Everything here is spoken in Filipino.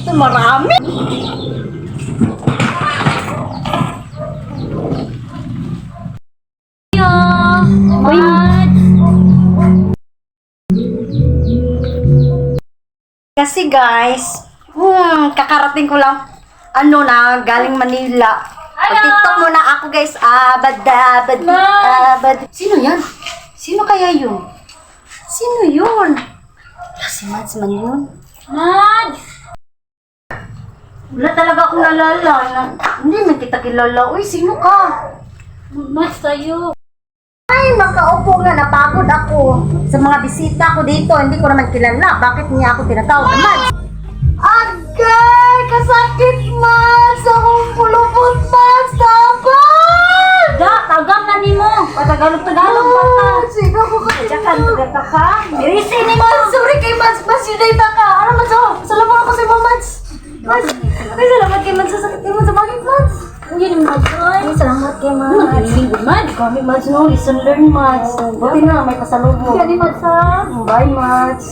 Ito marami. Uy, Kasi guys, kakarating ko lang, galing Manila. TikTok muna ako guys. Sino yan? Sino kaya yun? Sino yun? Si Mads man yun. Mads! Wala talaga akong nalala. Hindi man kita kilala. Uy, sino ka? Mads tayo. Ay, makaupo nga. Napagod ako. Sa mga bisita ko dito, hindi ko naman kilala. Bakit niya ako tinatawag na Mads? Agay! Kasakit, Mads! Akong pulupot, Mads! Dapat! Tagam na ni mo. Patagalog-tagalog pa ka. Sino ko ka? Diyakan, tagata ka. Mirisi ni mo. Mads, sorry kay Mads. Mads, yun data ka. Ano, Mads? Oh, salamat ako sa mo, Mads. Mads, ay, salamat kay Mads sa sakit kay Mads. Bakit, Mads? Hindi ni Mads. Ay, salamat kay Mads. Magaling good, Mads. Kami, Mads, no? Listen, learn, Mads. Buti na, may pasalubong. Hindi Mads ha. Bye, Mads.